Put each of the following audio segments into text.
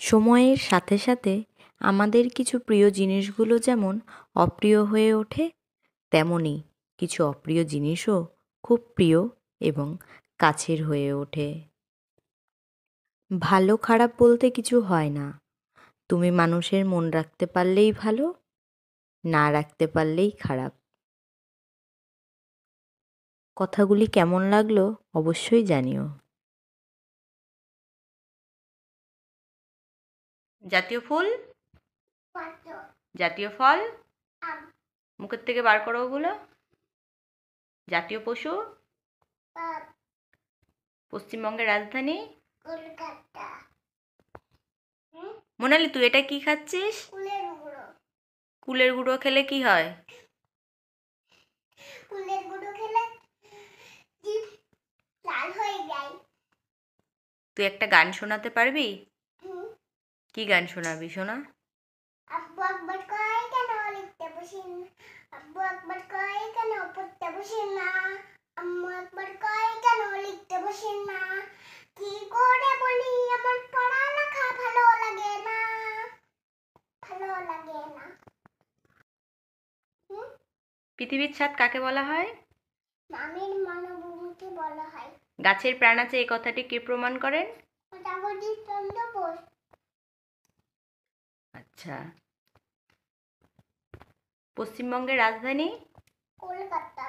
সময়ের সাথে সাথে আমাদের কিছু প্রিয় জিনিসগুলো যেমন অপ্রিয় হয়ে ওঠে, তেমনই কিছু অপ্রিয় জিনিসও খুব প্রিয় এবং কাছের হয়ে ওঠে। ভালো খারাপ বলতে কিছু হয় না। তুমি মানুষের মন রাখতে পারলেই ভালো, না রাখতে পারলেই খারাপ। কথাগুলি কেমন লাগলো অবশ্যই জানিও। জাতীয় ফুল, জাতীয় ফল, মুখের থেকে বার করো ওগুলো। জাতীয় পশু, পশ্চিমবঙ্গের রাজধানী কলকাতা। মোনালি, তুই এটা কি খাচ্ছিস? কুলের গুঁড়ো। কুলের গুঁড়ো খেলে কি হয়? কুলের গুঁড়ো খেলে জিভ লাল হয়ে যায়। তুই একটা গান শোনাতে পারবি? কি গান শোনাবি শোনা? আব্বু আকবর কয় কেন লিখতে বসেন, আব্বু আকবর কয় কেন পড়তে বসেন না, আম্মু আকবর কয় কেন লিখতে বসেন না, কি করে বলি আমার পড়ালেখা ভালো লাগে না, ভালো লাগে না। পৃথিবীর ছাদ কাকে বলা হয়? মামির মানবভূমিকে বলা হয়। গাছের প্রাণ আছে এই কথাটি কে প্রমাণ করেন? জগদীশচন্দ্র বোস। আচ্ছা। পশ্চিমবঙ্গের রাজধানী কলকাতা।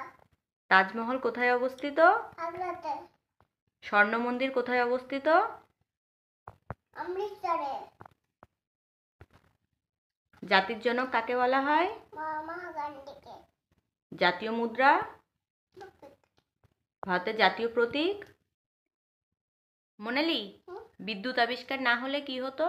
তাজমহল কোথায় অবস্থিত? আগ্রাতে। স্বর্ণ মন্দির কোথায় অবস্থিত? অমৃতসরে। জাতির জনক কাকে বলা হয়? মহাত্মা গান্ধীকে। জাতীয় মুদ্রা? ভারতের জাতীয় প্রতীক? মোনালি, বিদ্যুৎ আবিষ্কার না হলে কি হতো?